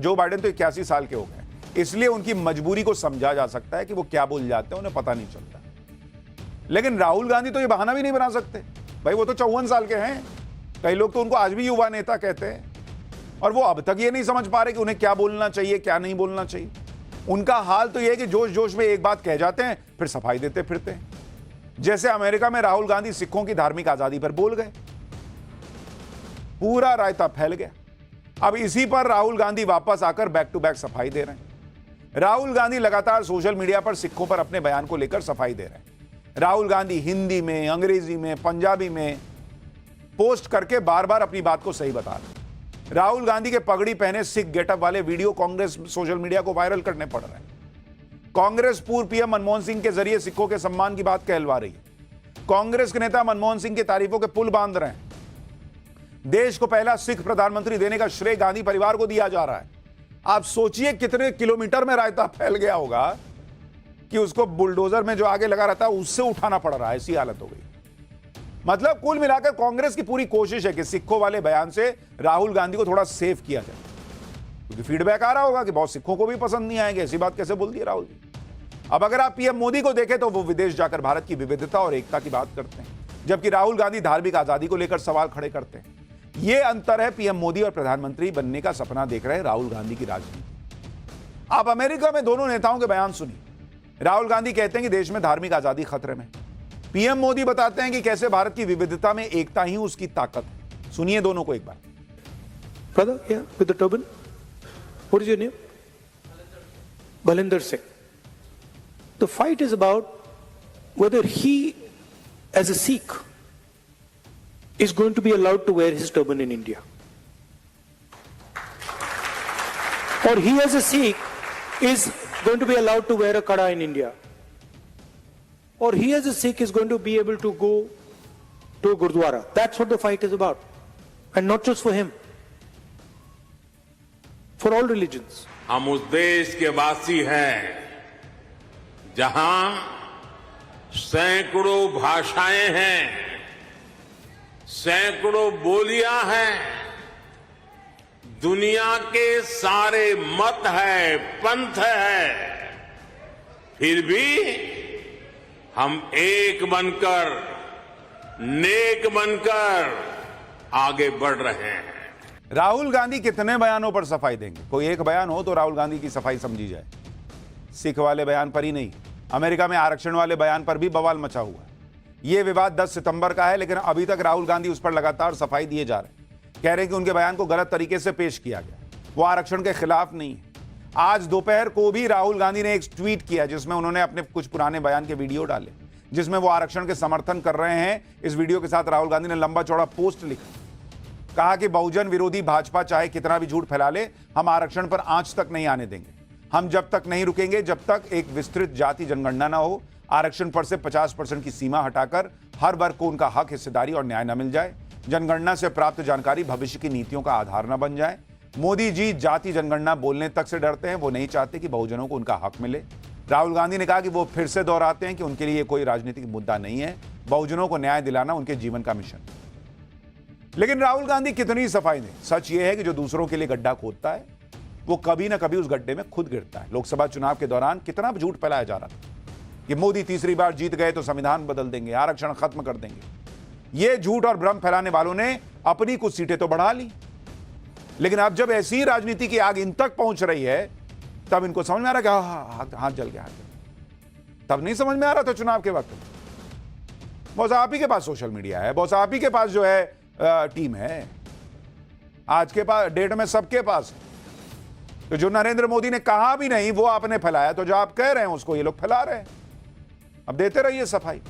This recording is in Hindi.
जो बाइडेन तो 81 साल के हो गए, इसलिए उनकी मजबूरी को समझा जा सकता है कि वो क्या बोल जाते हैं, उन्हें पता नहीं चलता। लेकिन राहुल गांधी तो ये बहाना भी नहीं बना सकते भाई, वो तो 54 साल के हैं। कई लोग तो उनको आज भी युवा नेता कहते हैं, और वो अब तक ये नहीं समझ पा रहे कि उन्हें क्या बोलना चाहिए, क्या नहीं बोलना चाहिए। उनका हाल तो यह है कि जोश जोश में एक बात कह जाते हैं, फिर सफाई देते फिरते हैं। जैसे अमेरिका में राहुल गांधी सिखों की धार्मिक आजादी पर बोल गए, पूरा रायता फैल गया। अब इसी पर राहुल गांधी वापस आकर बैक टू बैक सफाई दे रहे हैं। राहुल गांधी लगातार सोशल मीडिया पर सिखों पर अपने बयान को लेकर सफाई दे रहे हैं। राहुल गांधी हिंदी में, अंग्रेजी में, पंजाबी में पोस्ट करके बार बार अपनी बात को सही बता रहे हैं। राहुल गांधी के पगड़ी पहने सिख गेटअप वाले वीडियो कांग्रेस सोशल मीडिया को वायरल करने पड़ रहे हैं। कांग्रेस पूर्व पीएम मनमोहन सिंह के जरिए सिखों के सम्मान की बात कहलवा रही है। कांग्रेस के नेता मनमोहन सिंह की तारीफों के पुल बांध रहे हैं। देश को पहला सिख प्रधानमंत्री देने का श्रेय गांधी परिवार को दिया जा रहा है। आप सोचिए कितने किलोमीटर में रायता फैल गया होगा कि उसको बुलडोजर में जो आगे लगा रहता है उससे उठाना पड़ रहा है, ऐसी हालत हो गई। मतलब कुल मिलाकर कांग्रेस की पूरी कोशिश है कि सिखों वाले बयान से राहुल गांधी को थोड़ा सेफ किया जाए, क्योंकि फीडबैक आ रहा होगा कि बहुत सिखों को भी पसंद नहीं आएंगे, ऐसी बात कैसे बोल दी राहुल जी। अब अगर आप पीएम मोदी को देखें तो वो विदेश जाकर भारत की विविधता और एकता की बात करते हैं, जबकि राहुल गांधी धार्मिक आजादी को लेकर सवाल खड़े करते हैं। यह अंतर है पीएम मोदी और प्रधानमंत्री बनने का सपना देख रहे राहुल गांधी की राजनीति। आप अमेरिका में दोनों नेताओं के बयान सुनिए। राहुल गांधी कहते हैं कि देश में धार्मिक आजादी खतरे में। पीएम मोदी बताते हैं कि कैसे भारत की विविधता में एकता ही उसकी ताकत है। सुनिए दोनों को एक बार। Brother, yeah, with the turban. What is your name? Balinder Singh. The fight is about whether he, as a Sikh, is going to be allowed to wear his turban in India. Or he, as a Sikh, is going to be allowed to wear a kada in India. Or he, as a Sikh, is going to be able to go to a Gurdwara. That's what the fight is about. And not just for him. For all religions. हम उस देश के वासी हैं जहां सैकड़ों भाषाएं हैं, सैकड़ों बोलियां हैं, दुनिया के सारे मत है, पंथ है, फिर भी हम एक बनकर, नेक बनकर आगे बढ़ रहे हैं। राहुल गांधी कितने बयानों पर सफाई देंगे? कोई एक बयान हो तो राहुल गांधी की सफाई समझी जाए। सिख वाले बयान पर ही नहीं, अमेरिका में आरक्षण वाले बयान पर भी बवाल मचा हुआ है। यह विवाद 10 सितंबर का है, लेकिन अभी तक राहुल गांधी उस पर लगातार सफाई दिए जा रहे हैं। कह रहे हैं कि उनके बयान को गलत तरीके से पेश किया गया, वो आरक्षण के खिलाफ नहीं है। आज दोपहर को भी राहुल गांधी ने एक ट्वीट किया जिसमें उन्होंने अपने कुछ पुराने बयान के वीडियो डाले, जिसमें वो आरक्षण के समर्थन कर रहे हैं। इस वीडियो के साथ राहुल गांधी ने लंबा चौड़ा पोस्ट लिखा, कहा कि बहुजन विरोधी भाजपा चाहे कितना भी झूठ फैला ले, हम आरक्षण पर आंच तक नहीं आने देंगे। हम जब तक नहीं रुकेंगे जब तक एक विस्तृत जाति जनगणना ना हो, आरक्षण पर से 50% की सीमा हटाकर हर वर्ग को उनका हक, हिस्सेदारी और न्याय न मिल जाए। जनगणना से प्राप्त जानकारी भविष्य की नीतियों का आधार न बन जाए। मोदी जी जाति जनगणना बोलने तक से डरते हैं, वो नहीं चाहते कि बहुजनों को उनका हक मिले। राहुल गांधी ने कहा कि वो फिर से दोहराते हैं कि उनके लिए कोई राजनीतिक मुद्दा नहीं है, बहुजनों को न्याय दिलाना उनके जीवन का मिशन। लेकिन राहुल गांधी कितनी सफाई दें? सच ये है कि जो दूसरों के लिए गड्ढा खोदता है वो कभी ना कभी उस गड्ढे में खुद गिरता है। लोकसभा चुनाव के दौरान कितना झूठ फैलाया जा रहा था कि मोदी तीसरी बार जीत गए तो संविधान बदल देंगे, आरक्षण खत्म कर देंगे। ये झूठ और भ्रम फैलाने वालों ने अपनी कुछ सीटें तो बढ़ा ली, लेकिन अब जब ऐसी राजनीति की आग इन तक पहुंच रही है तब इनको समझ में आ रहा है कि हाथ जल गया। तब नहीं समझ में आ रहा था चुनाव के वक्त। बस आप ही के पास सोशल मीडिया है, बस आप ही के पास जो है टीम है, आज के पास डेट में सबके पास है। तो जो नरेंद्र मोदी ने कहा भी नहीं वो आपने फैलाया, तो जो आप कह रहे हैं उसको ये लोग फैला रहे हैं। अब देते रहिए सफाई।